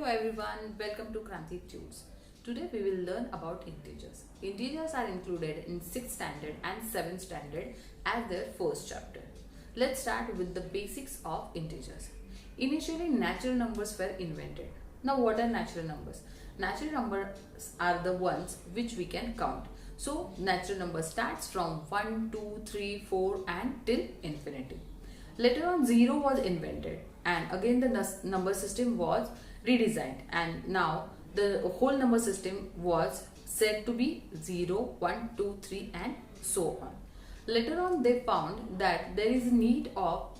Hello everyone, welcome to Kranti Tunes. Today we will learn about integers. Integers are included in 6th standard and 7th standard as their first chapter. Let's start with the basics of integers. Initially natural numbers were invented. Now what are natural numbers? Natural numbers are the ones which we can count. So natural number starts from 1, 2, 3, 4 and till infinity. Later on 0 was invented and again the number system was redesigned and now the whole number system was said to be 0, 1, 2, 3 and so on. Later on they found that there is a need of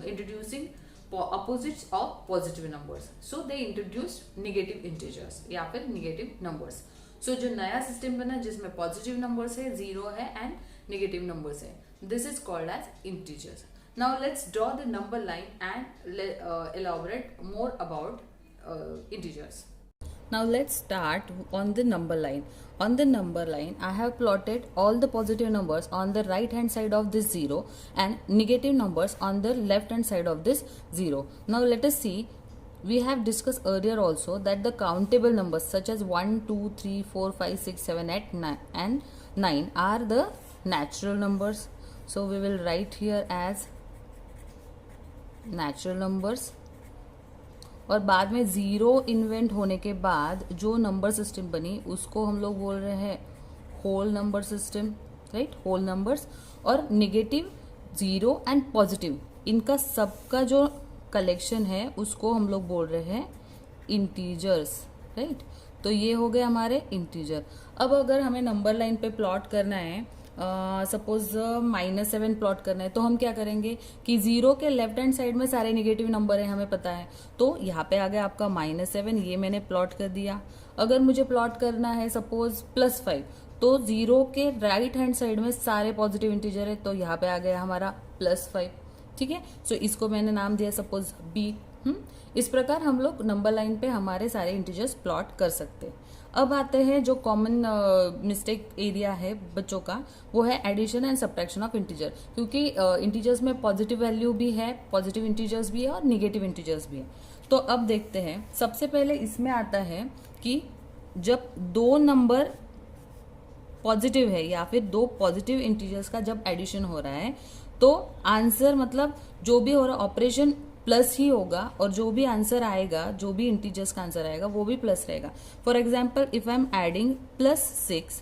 introducing opposites of positive numbers. So they introduced negative integers या फिर negative numbers. So जो नया system बना जिसमें positive numbers है, 0 है and negative numbers है, this is called as integers. Now let's draw the number line and elaborate more about integers. Now let's start on the number line. On the number line, I have plotted all the positive numbers on the right hand side of this 0 and negative numbers on the left hand side of this 0. Now let us see. We have discussed earlier also that the countable numbers such as 1, 2, 3, 4, 5, 6, 7, 8 and 9 are the natural numbers. So we will write here as natural numbers और बाद में 0 invent होने के बाद जो number system बनी उसको हम लोग बोल रहे हैं whole number system, right, whole numbers. और नेगेटिव, 0 एंड पॉजिटिव इनका सबका जो कलेक्शन है उसको हम लोग बोल रहे हैं इंटीजर्स, राइट. तो ये हो गए हमारे इंटीजर. अब अगर हमें नंबर लाइन पे प्लॉट करना है, सपोज -7 प्लॉट करना है, तो हम क्या करेंगे कि 0 के लेफ्ट हैंड साइड में सारे नेगेटिव नंबर है हमें पता है, तो यहाँ पे आ गया आपका -7, ये मैंने प्लॉट कर दिया. अगर मुझे प्लॉट करना है सपोज +5, तो 0 के राइट हैंड साइड में सारे पॉजिटिव इंटीजर है, तो यहाँ पे आ गया हमारा +5. ठीक है, सो इसको मैंने नाम दिया सपोज B. इस प्रकार हम लोग नंबर लाइन पे हमारे सारे इंटीजर्स प्लॉट कर सकते हैं. अब आते हैं जो कॉमन मिस्टेक एरिया है बच्चों का, वो है addition and subtraction of integer. क्योंकि इंटीजर्स में पॉजिटिव वैल्यू भी है, पॉजिटिव इंटीजर्स भी है और निगेटिव इंटीजर्स भी है. तो अब देखते हैं. सबसे पहले इसमें आता है कि जब दो नंबर पॉजिटिव है या फिर दो पॉजिटिव इंटीजर्स का जब एडिशन हो रहा है तो आंसर मतलब जो भी हो रहा ऑपरेशन प्लस ही होगा और जो भी आंसर आएगा, जो भी इंटीजर्स का आंसर आएगा वो भी प्लस रहेगा. For example if I am adding +6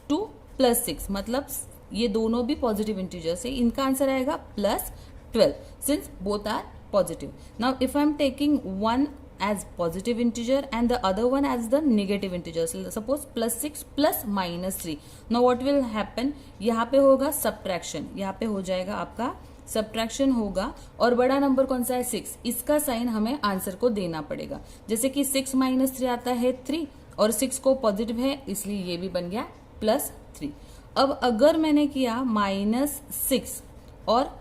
to +6, मतलब ये दोनों भी पॉजिटिव इंटीजर्स है, इनका आंसर आएगा +12 since both are positive. Now if I am taking one as positive integer and the other one as the negative integer, suppose +6 plus -3, now what will happen, यहाँ पे होगा subtraction, यहाँ पे हो जाएगा आपका सब्ट्रैक्शन होगा. और बड़ा नंबर कौन सा है 6, इसका साइन हमें आंसर को देना पड़ेगा. जैसे कि 6 - 3 आता है 3 और 6 को पॉजिटिव है इसलिए ये भी बन गया +3. अब अगर मैंने किया -6 और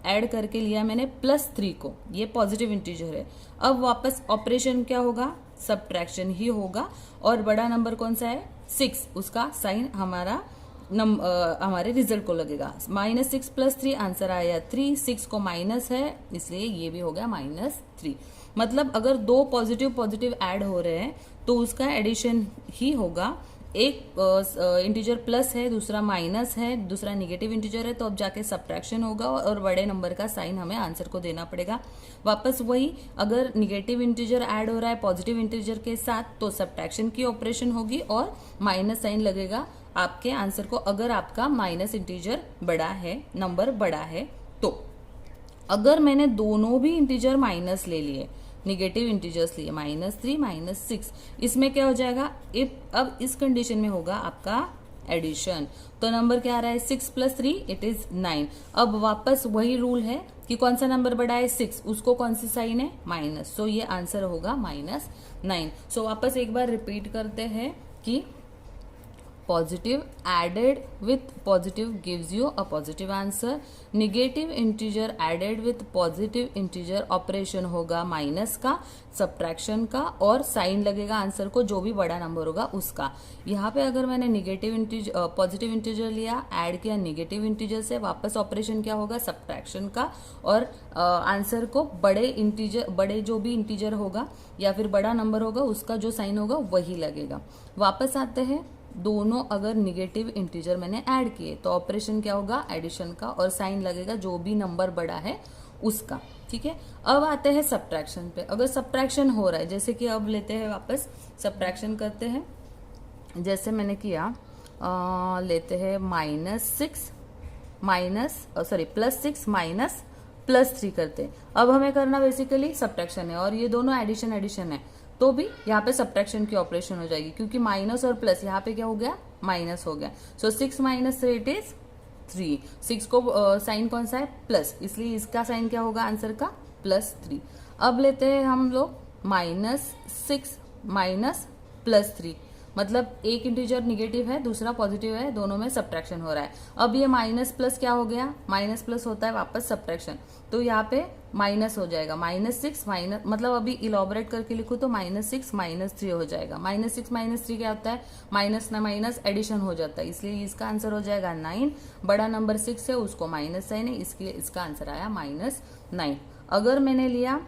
ऐड करके लिया मैंने +3 को, ये पॉजिटिव इंटीजर है, अब वापस ऑपरेशन क्या होगा, सब्ट्रैक्शन ही होगा. और बड़ा नंबर कौन सा है 6, उसका साइन हमारा हमारे रिजल्ट को लगेगा. -6 + 3 आंसर आया 3, 6 को माइनस है इसलिए ये भी हो गया -3. मतलब अगर दो पॉजिटिव ऐड हो रहे हैं तो उसका एडिशन ही होगा. एक इंटीजर प्लस है, दूसरा माइनस है, दूसरा निगेटिव इंटीजर है, तो अब जाके सब्ट्रैक्शन होगा और बड़े नंबर का साइन हमें आंसर को देना पड़ेगा. वापस वही, अगर निगेटिव इंटीजर ऐड हो रहा है पॉजिटिव इंटीजर के साथ तो सब्ट्रैक्शन की ऑपरेशन होगी और माइनस साइन लगेगा आपके आंसर को, अगर आपका माइनस इंटीजर बड़ा है, नंबर बड़ा है. तो अगर मैंने दोनों भी इंटीजर माइनस ले लिए, निगेटिव इंटीजर्स लिए, -3 -6, इसमें क्या हो जाएगा, अब इस कंडीशन में होगा आपका एडिशन. तो नंबर क्या आ रहा है 6 + 3 इट इज 9. अब वापस वही रूल है कि कौन सा नंबर बड़ा है 6, उसको कौन सी साइन है माइनस, सो ये आंसर होगा -9. सो वापस एक बार रिपीट करते हैं कि positive added with positive gives you a positive answer. Negative integer added with positive integer operation होगा माइनस का, सब्ट्रैक्शन का, और साइन लगेगा आंसर को जो भी बड़ा नंबर होगा उसका. यहाँ पे अगर मैंने नेगेटिव इंटीजर पॉजिटिव इंटीजर लिया, ऐड किया नेगेटिव इंटीजर से, वापस ऑपरेशन क्या होगा, सब्ट्रैक्शन का, और आंसर को बड़े जो भी इंटीजर होगा या फिर बड़ा नंबर होगा उसका जो साइन होगा वही लगेगा. वापस आते हैं, दोनों अगर निगेटिव इंटीजर मैंने ऐड किए तो ऑपरेशन क्या होगा, एडिशन का, और साइन लगेगा जो भी नंबर बड़ा है उसका. ठीक है. अब आते हैं सब्ट्रैक्शन पे. अगर सब्ट्रैक्शन हो रहा है, जैसे कि अब लेते हैं वापस सब्ट्रैक्शन करते हैं, जैसे मैंने किया, लेते हैं +6 माइनस +3 करते हैं. अब हमें करना बेसिकली सब्ट्रैक्शन है और ये दोनों एडिशन है, तो भी यहाँ पे सब्ट्रैक्शन की ऑपरेशन हो जाएगी क्योंकि माइनस और प्लस यहाँ पे क्या हो गया, माइनस हो गया. सो 6 माइनस 3 इट इज 3. 6 को साइन कौन सा है, प्लस, इसलिए इसका साइन क्या होगा आंसर का, +3. अब लेते हैं हम लोग -6 माइनस +3, मतलब एक इंटीजर निगेटिव है दूसरा पॉजिटिव है, दोनों में सब्ट्रैक्शन हो रहा है. अब ये माइनस प्लस क्या हो गया, माइनस प्लस होता है वापस सब्ट्रैक्शन, तो यहाँ पे माइनस हो जाएगा. -6 माइनस, मतलब अभी इलॉबरेट करके लिखूं तो -6 -3 हो जाएगा. -6 -3 क्या होता है, माइनस ना माइनस एडिशन हो जाता है, इसलिए इसका आंसर हो जाएगा 9. बड़ा नंबर 6 है, उसको माइनस साइन है, इसलिए इसका आंसर आया -9. अगर मैंने लिया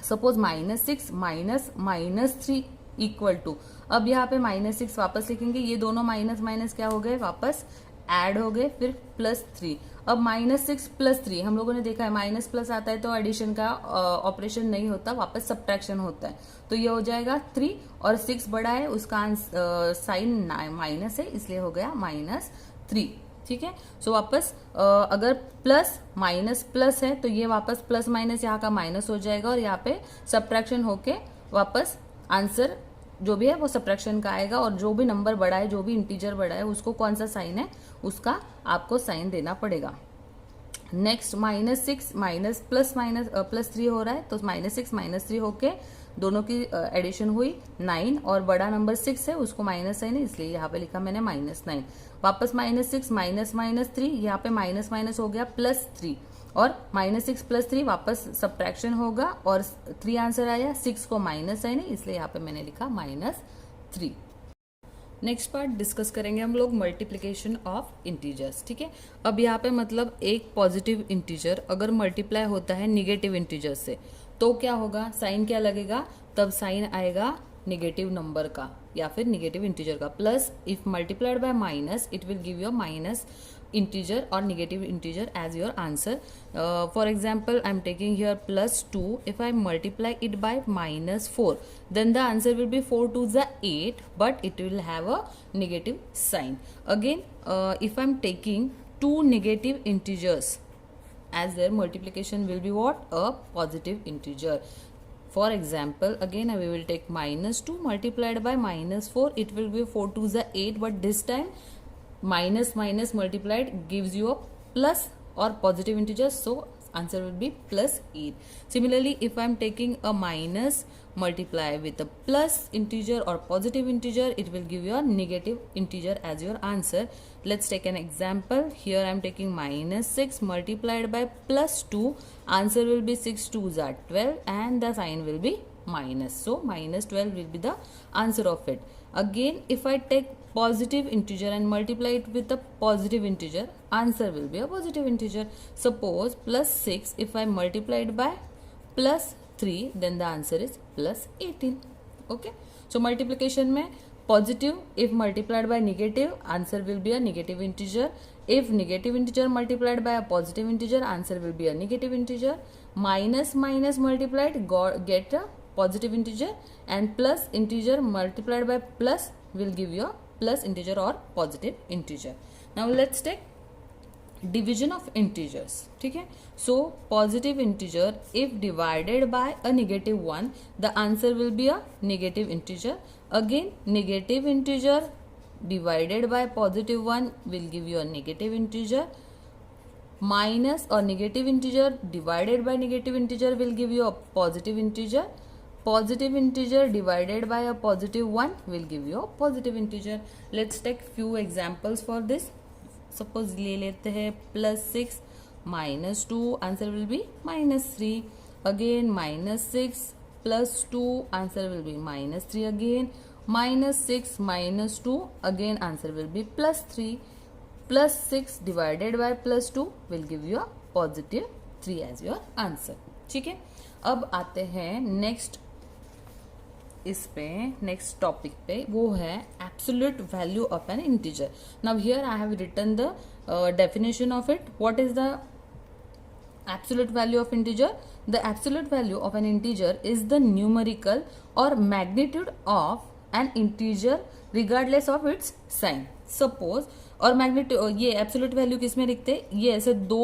सपोज -6 माइनस -3 इक्वल टू, अब यहाँ पे -6 वापस लिखेंगे, ये दोनों माइनस माइनस क्या हो गए, वापस ऐड हो गए, फिर +3. अब -6 +3 हम लोगों ने देखा है माइनस प्लस आता है तो एडिशन का ऑपरेशन नहीं होता, वापस सब्ट्रैक्शन होता है, तो ये हो जाएगा 3, और 6 बड़ा है उसका साइन माइनस है, इसलिए हो गया -3. ठीक है. सो वापस अगर प्लस माइनस प्लस है तो ये वापस प्लस माइनस यहाँ का माइनस हो जाएगा, और यहाँ पे सब्ट्रैक्शन होके वापस आंसर जो भी है वो सब्ट्रैक्शन का आएगा, और जो भी नंबर बड़ा है, जो भी इंटीजर बड़ा है, उसको कौन सा साइन है उसका आपको साइन देना पड़ेगा. नेक्स्ट -6 माइनस +3 हो रहा है, तो -6 -3 होके दोनों की एडिशन हुई 9, और बड़ा नंबर 6 है उसको माइनस साइन है, इसलिए यहाँ पे लिखा मैंने -9. वापस -6 -3, यहाँ पे माइनस माइनस हो गया +3, और -6 +3 वापस सब्ट्रैक्शन होगा, और 3 आंसर आया, 6 को माइनस साइन है, इसलिए यहाँ पे मैंने लिखा -3. नेक्स्ट पार्ट डिस्कस करेंगे हम लोग मल्टीप्लीकेशन ऑफ इंटीजर्स. ठीक है. अब यहाँ पे मतलब एक पॉजिटिव इंटीजर अगर मल्टीप्लाई होता है निगेटिव इंटीजर से तो क्या होगा, साइन क्या लगेगा, तब साइन आएगा निगेटिव नंबर का या फिर निगेटिव इंटीजर का. Plus if multiplied by minus it will give you minus integer or negative integer as your answer. For example, I'm taking here +2. If I multiply it by -4, then the answer will be 4 to the 8, but it will have a negative sign. Again, if I'm taking two negative integers, as their multiplication will be what, a positive integer. For example, again we will take -2 multiplied by -4, it will be 4 to the 8, but this time minus minus multiplied gives you a plus or positive integer, so answer will be +8. Similarly, if I am taking a minus multiply with a plus integer or positive integer, it will give you a negative integer as your answer. Let's take an example. Here I am taking -6 multiplied by +2. Answer will be 6 2s are 12, and the sign will be minus, so -12 will be the answer of it. Again, if I take positive integer and multiply it with a positive integer, answer will be a positive integer. Suppose +6, if I multiply it by +3, then the answer is +18. Okay, so multiplication में positive if multiplied by negative, answer will be a negative integer. If negative integer multiplied by a positive integer, answer will be a negative integer. Minus minus multiplied get a positive integer, and plus integer multiplied by plus will give you a plus integer or positive integer. Now let's take division of integers. ठीक है. So positive integer if divided by a negative one, the answer will be a negative integer. Again, negative integer divided by positive one will give you a negative integer. Minus or negative integer divided by negative integer will give you a positive integer. Positive integer divided by a positive 1 will give you a positive integer. Let's take few examples for this. Suppose ले लेते हैं +6 -2, answer will be -3. Again -6 +2, answer will be -3 again. -6 -2, again answer will be +3. +6 divided by +2 will give you a positive 3 as your answer. ठीक है, अब आते हैं next next topic पे, वो है absolute value of an integer. Now here I have written the definition of it. What is the absolute value of integer? The absolute value of an integer is the numerical or magnitude of an integer regardless of its sign. Suppose, और magnitude, ये absolute value किस में लिखते हैं? ये ऐसे दो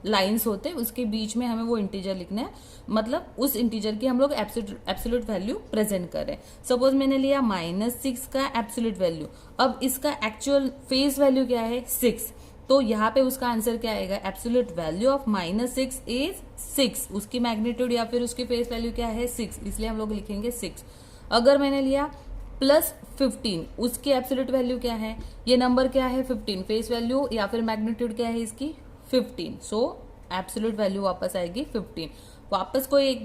lines होते हैं, उसके बीच में हमें वो इंटीजर लिखना है, मतलब उस इंटीजर की हम लोग एब्सोल्यूट वैल्यू प्रेजेंट कर रहे हैं. सपोज मैंने लिया -6 का एब्सोल्यूट वैल्यू. अब इसका एक्चुअल फेस वैल्यू क्या है? 6. तो यहाँ पे उसका आंसर क्या आएगा? Absolute value of -6 is 6. उसकी मैग्नीट्यूड या फिर उसकी फेस वैल्यू क्या है? 6. इसलिए हम लोग लिखेंगे 6. अगर मैंने लिया +15, उसकी एब्सोल्यूट वैल्यू क्या है? ये नंबर क्या है? 15. फेस वैल्यू या फिर मैग्नीट्यूड क्या है इसकी? 15. सो एब्सोल्यूट वैल्यू वापस आएगी 15. वापस कोई एक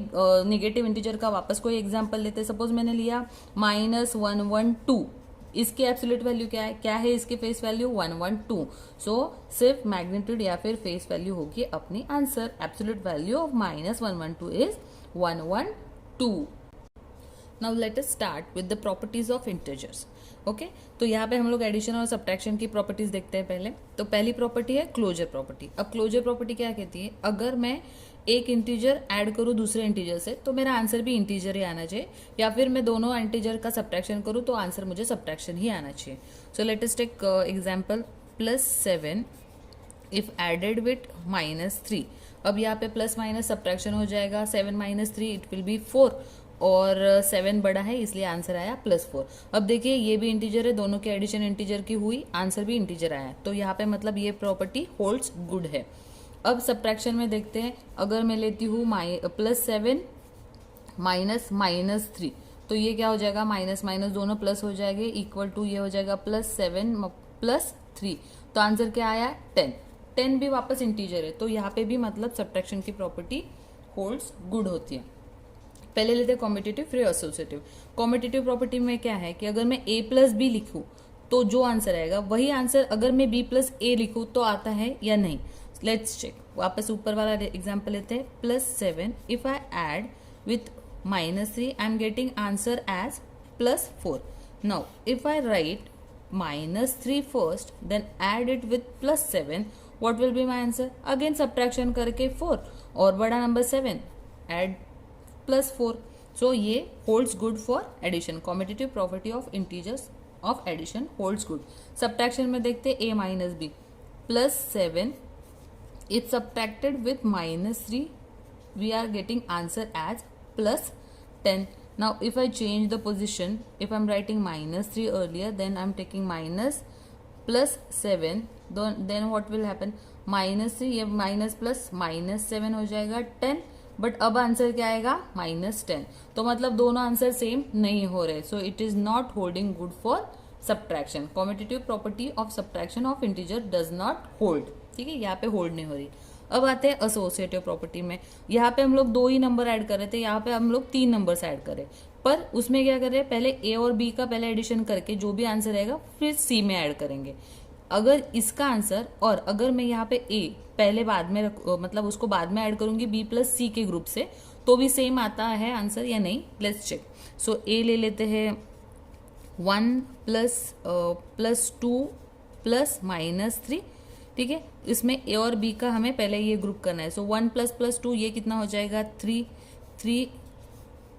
नेगेटिव इंटीजर का वापस कोई एग्जांपल लेते हैं. सपोज मैंने लिया -112. इसकी एब्सोल्यूट वैल्यू क्या है? क्या है इसकी फेस वैल्यू? 112. सो सिर्फ मैग्नीट्यूड या फिर फेस वैल्यू होगी अपनी answer. Absolute value of -112 is 112. Now let us start with the properties of integers. Okay, तो यहाँ पे हम लोग एडिशन और सब्ट्रैक्शन की प्रॉपर्टीज देखते हैं पहले. तो पहली प्रॉपर्टी है क्लोजर प्रॉपर्टी. अब क्लोजर प्रॉपर्टी क्या कहती है? अगर मैं एक इंटीजर ऐड करूँ दूसरे इंटीजर से तो मेरा आंसर भी इंटीजर ही आना चाहिए, या फिर मैं दोनों इंटीजर का सब्ट्रैक्शन करूँ तो आंसर मुझे सब्ट्रैक्शन ही आना चाहिए. So let us take example +7 if added with -3. अब यहाँ पे प्लस माइनस सब्ट्रैक्शन हो जाएगा. 7 - 3 इट विल बी 4, और 7 बड़ा है इसलिए आंसर आया +4. अब देखिए ये भी इंटीजर है, दोनों की एडिशन इंटीजर की हुई, आंसर भी इंटीजर आया. तो यहाँ पे मतलब ये प्रॉपर्टी होल्ड्स गुड है. अब सब्ट्रैक्शन में देखते हैं. अगर मैं लेती हूँ +7 - -3, तो ये क्या हो जाएगा? माइनस माइनस दोनों प्लस हो जाएंगे, इक्वल टू ये हो जाएगा +7 +3. तो आंसर क्या आया? 10. 10 भी वापस इंटीजर है, तो यहाँ पे भी मतलब सब्ट्रैक्शन की प्रॉपर्टी होल्ड्स गुड होती है. पहले लेते हैं कॉम्पिटिटिव फिर एसोसिएटिव. कॉम्पिटिटिव प्रॉपर्टी में क्या है कि अगर मैं a + b लिखूं तो जो आंसर आएगा वही आंसर अगर मैं b + a लिखूं तो आता है या नहीं. Let's check. वापस ऊपर वाला एग्जांपल लेते हैं. +7 if I add with -3 I am getting answer as +4. Now if I write -3 first then add it with +7, what will be my answer? Again subtraction करके 4 और बड़ा नंबर 7 ऐड +4. सो ये holds good for addition. Competitive property of integers of addition holds good. Subtraction में देखते a - b. +7 if subtracted with -3 we are getting answer as +10. Now if I change the position, if I'm writing -3 earlier, then I'm taking +7, then what will happen? -3 ये minus plus -7 हो जाएगा 10. But अब answer क्या आएगा? -10. तो मतलब दोनों answer same नहीं हो रहे. So it is not holding good for subtraction. Competitive property of subtraction of integer does not hold. ठीक है, यहाँ पे होल्ड नहीं हो रही. अब आते हैं एसोसिएटिव प्रॉपर्टी में. यहाँ पे हम लोग 2 ही नंबर ऐड कर रहे थे, यहाँ पे हम लोग 3 नंबर्स ऐड करें. पर उसमें क्या कर रहे हैं? पहले a और b का पहले एडिशन करके जो भी आंसर आएगा फिर c में ऐड करेंगे. अगर इसका आंसर, और अगर मैं यहाँ पे a पहले बाद में मतलब उसको बाद में ऐड करूंगी b + c के ग्रुप से, तो भी सेम आता है आंसर या नहीं. Let's check. सो a ले लेते हैं 1 + 2 + -3. ठीक है, इसमें a और b का हमें पहले ये ग्रुप करना है. सो 1 + 2 ये कितना हो जाएगा? 3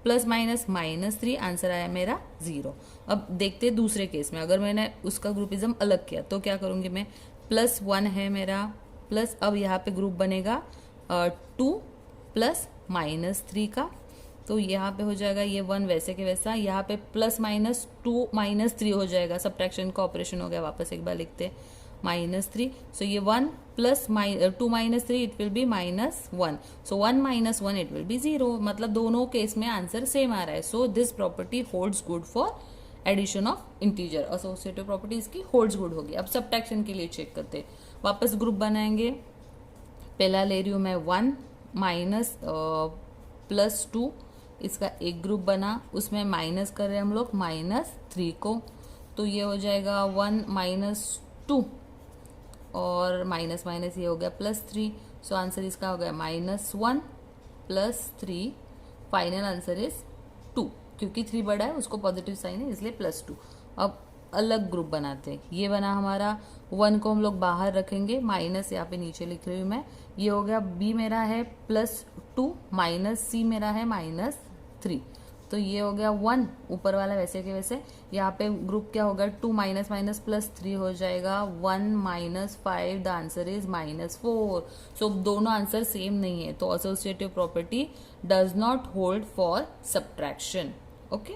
± -3, आंसर आया मेरा 0. अब देखते हैं दूसरे केस में. अगर मैंने उसका ग्रुपिज्म अलग किया तो क्या करूंगी मैं? +1 है मेरा, प्लस अब यहाँ पे ग्रुप बनेगा 2 + -3 का. तो यहाँ पे हो जाएगा ये 1 वैसे के वैसा. यहाँ पे +- 2 - 3 हो जाएगा. सब्ट्रैक्शन का ऑपरेशन हो गया. वापस एक बार लिखते हैं. -3. So ये 1 plus 2 minus 3 it will be -1. So 1 minus 1 it will be 0. मतलब दोनों केस में आंसर सेम आ रहा है. So this property holds good for addition of integer. Associative property इसकी होल्ड्स गुड होगी. अब सब्ट्रैक्शन के लिए चेक करते हैं. वापस ग्रुप बनाएंगे. पहला ले रही हूँ मैं 1 माइनस +2. इसका एक ग्रुप बना, उसमें माइनस कर रहे हैं हम लोग -3 को. तो ये हो जाएगा 1 -2 और माइनस माइनस ये हो गया +3. सो आंसर इसका हो गया -1 +3. Final answer is 2. क्योंकि 3 बड़ा है उसको पॉजिटिव साइन है इसलिए +2. अब अलग ग्रुप बनाते हैं. ये बना हमारा 1 को हम लोग बाहर रखेंगे, माइनस यहाँ पे नीचे लिख रही हूँ मैं. ये हो गया B मेरा है +2 माइनस C मेरा है -3. तो ये हो गया 1 ऊपर वाला वैसे के वैसे. यहाँ पे ग्रुप क्या होगा 2 माइनस माइनस +3 हो जाएगा 1 -5. The answer is -4. सो दोनों आंसर सेम नहीं है तो associative property does not hold for subtraction. Okay,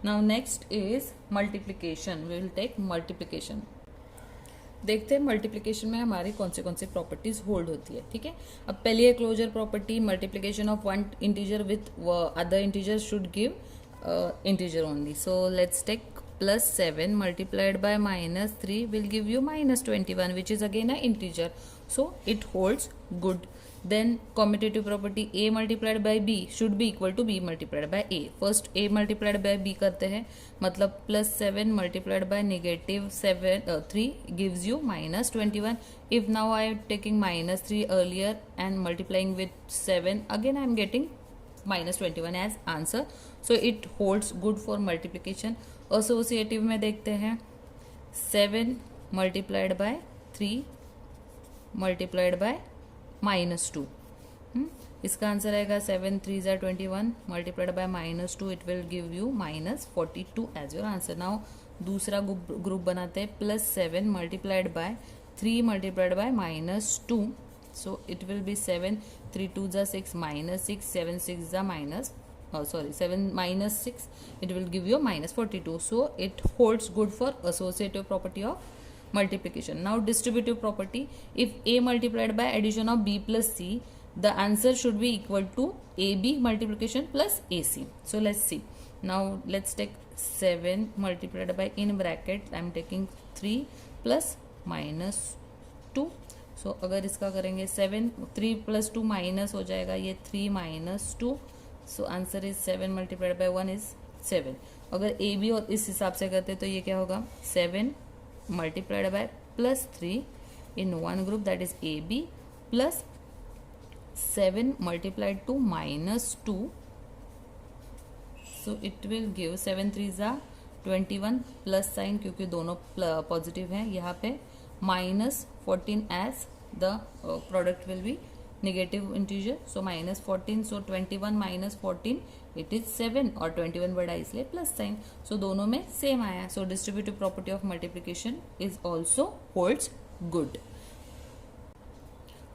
now next is multiplication. We will take multiplication. देखते हैं मल्टीप्लीकेशन में हमारी कौन सी प्रॉपर्टीज होल्ड होती है. ठीक है, अब पहली है closure property. Multiplication of one integer with other integer should give integer only. So let's take +7 multiplied by -3 will give you -21 which is again a integer. So it holds good. Then commutative property A multiplied by B should be equal to B multiplied by A. First A multiplied by B करते हैं, मतलब +7 multiplied by -3 gives you -21. If now I am taking -3 earlier and multiplying with 7, again I am getting -21 as answer. So it holds good for multiplication. Associative में देखते हैं 7 multiplied by 3 multiplied by -2. इसका answer आएगा 7 3 = 21 multiplied by -2 it will give you -42 as your answer. Now दूसरा group बनाते हैं. +7 multiplied by 3 multiplied by -2. So it will be 7 3 2 = 6 -6 7 6 = 7 -6 it will give you -42. So it holds good for associative property of multiplication. Now distributive property. If A multiplied by addition of B plus C, the answer should be equal to AB multiplication plus AC. So let's see. Now let's take 7 multiplied by, in bracket I am taking 3 plus -2. So अगर इसका करेंगे 7 3 + 2 minus हो जाएगा, ये 3 -2. So answer is 7 multiplied by 1 is 7. अगर AB और इस हिसाब से करते तो ये क्या होगा 7 multiplied by +3 in one group, that is AB, plus 7 multiplied to -2. So it will give 7 3 = 21 plus sign क्योंकि दोनों पॉजिटिव हैं. यहाँ पे -14 as the product will be negative integer. So -14. So 21 -14 it is 7 और 21 बड़ा इसलिए प्लस साइन. सो दोनों में सेम आया. So distributive property of multiplication is also holds good.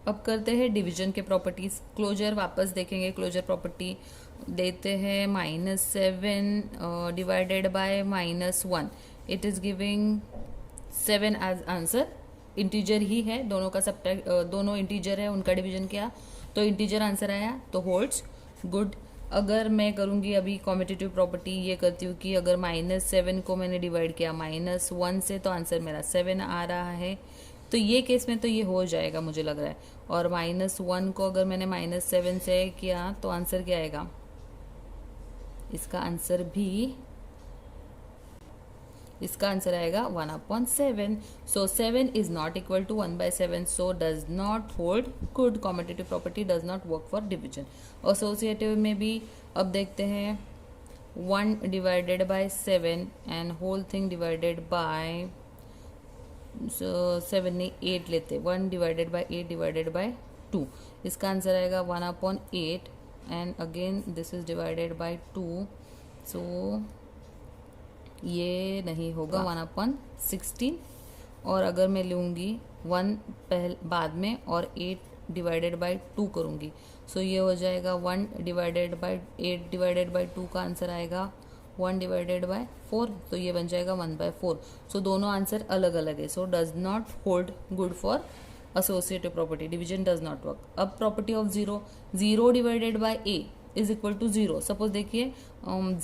अब करते हैं डिवीजन के प्रॉपर्टीज. क्लोजर वापस देखेंगे. क्लोजर प्रॉपर्टी देते हैं -7 divided by -1. It is giving 7 as answer. Integer ही है, दोनों का दोनों इंटीजर है, उनका डिवीजन किया तो इंटीजर आंसर आया, तो होल्ड्स गुड. अगर मैं करूँगी अभी कॉम्पिटिटिव प्रॉपर्टी, ये करती हूँ कि अगर -7 को मैंने डिवाइड किया -1 से तो आंसर मेरा 7 आ रहा है. तो ये केस में तो ये हो जाएगा मुझे लग रहा है. और -1 को अगर मैंने -7 से किया तो आंसर क्या आएगा, इसका आंसर आएगा 1/7. So 7 is not equal to 1/7. So does not hold good. Competitive property does not work for division. Associative में भी अब देखते हैं 1 divided by 7 and whole thing divided by 7 नहीं 8 लेते. 1 डिवाइडेड बाय 8 डिवाइडेड बाय 2. इसका आंसर आएगा 1/8 and again this is divided by 2. सो ये नहीं होगा 1/16. और अगर मैं लूँगी 1 बाद में और 8 डिवाइडेड बाय 2 करूँगी, सो ये हो जाएगा 1 डिवाइडेड बाय 8 डिवाइडेड बाय 2 का आंसर आएगा 1 डिवाइडेड बाय 4, तो ये बन जाएगा 1/4. सो दोनों आंसर अलग अलग है. सो does not hold good for associative property. Division does not work. अब property of 0, 0 divided by a is equal to 0. Suppose देखिए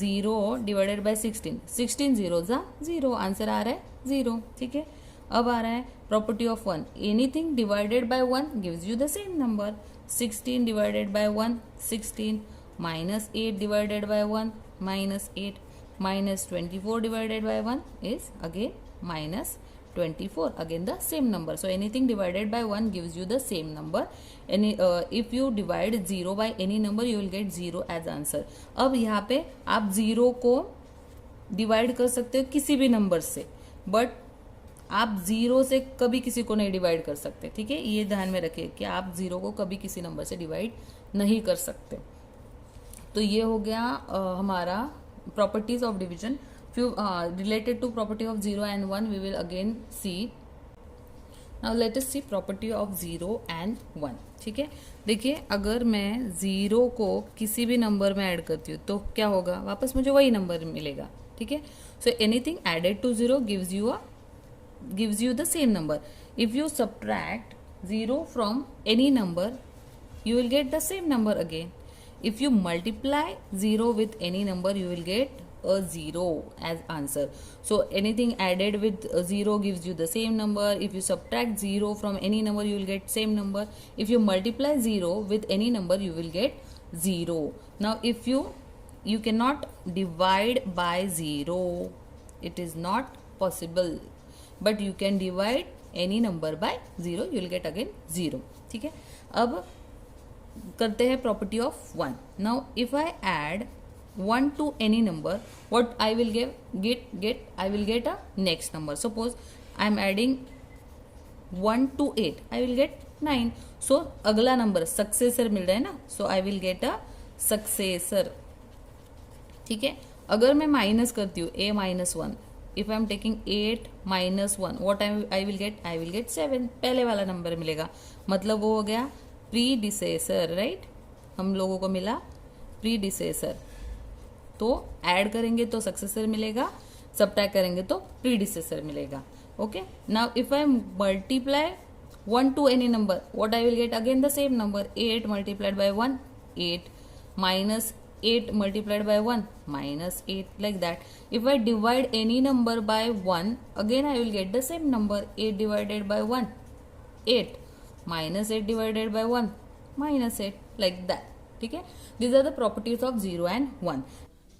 0 divided by 16, 16 zeros are 0. Answer आ रहा है 0. ठीक है. अब आ रहा है property of 1. Anything divided by 1 gives you the same number. 16 divided by 1, 16, minus 8 divided by 1, minus 8, minus 24 divided by 1 is again minus 24, again the same number. So anything divided by 1 gives you the same number. If you divide 0 by any number you will get 0 as answer. अब यहाँ पे आप 0 को divide कर सकते हो किसी भी नंबर से, बट आप 0 से कभी किसी को नहीं डिवाइड कर सकते. ठीक है, ये ध्यान में रखिए कि आप 0 को कभी किसी नंबर से डिवाइड नहीं कर सकते. तो ये हो गया हमारा properties of division. Few related to property of 0 and 1 we will again see. Now let us see property of 0 and 1. ठीक है, देखिए अगर मैं 0 को किसी भी नंबर में ऐड करती हूँ तो क्या होगा, वापस मुझे वही नंबर मिलेगा. ठीक है, so anything added to 0 gives you the same number. If you subtract 0 from any number you will get the same number again. If you multiply 0 with any number you will get a 0 as answer. So anything added with 0 gives you the same number. If you subtract 0 from any number you will get same number. If you multiply 0 with any number you will get 0. Now if you cannot divide by 0, it is not possible, but you can divide any number by 0, you will get again 0. ठीक है, अब करते हैं property of 1. Now if I add 1 to any number, what I will I will get a next number. Suppose I am adding 1 to 8, I will get 9. So अगला number successor मिल रहा है ना, so I will get a successor. ठीक है, अगर मैं minus करती हूँ a minus 1, if I am taking 8 minus 1, what I will get 7. पहले वाला नंबर मिलेगा, मतलब वो हो गया प्रीडिसेसर. राइट, हम लोगों को मिला प्रीडिसेसर. तो ऐड करेंगे तो सक्सेसर मिलेगा, सबट्रैक्ट करेंगे तो प्रीडिसेसर मिलेगा. Okay, now if I multiply 1 to any number, what I will get again the same number. 8 multiplied by 1, 8, minus 8 multiplied by 1, minus 8, like that. If I divide any number by 1, again I will get the same number. 8 divided by 1, 8, minus 8 divided by 1, minus 8, like that. ठीक है, these are the properties of 0 and 1.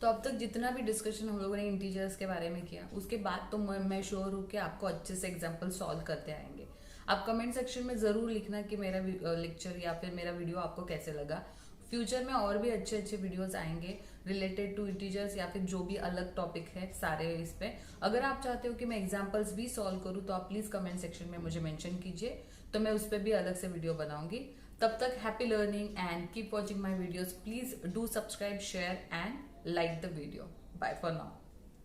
तो अब तक जितना भी discussion हम लोगों ने इंटीजर्स के बारे में किया, उसके बाद तो मैं श्योर हूँ कि आपको अच्छे से एग्जाम्पल सॉल्व करते आएंगे. आप कमेंट सेक्शन में जरूर लिखना कि मेरा लेक्चर या फिर मेरा वीडियो आपको कैसे लगा. फ्यूचर में और भी अच्छे अच्छे वीडियोस आएंगे रिलेटेड टू इंटीजर्स या फिर जो भी अलग टॉपिक है सारे इस पे. अगर आप चाहते हो कि मैं एग्जाम्पल्स भी सॉल्व करूँ तो आप प्लीज कमेंट सेक्शन में मुझे मेंशन कीजिए, तो मैं उस पर भी अलग से वीडियो बनाऊंगी. तब तक happy learning and keep watching my videos. Please do subscribe, share and like the video. Bye for now.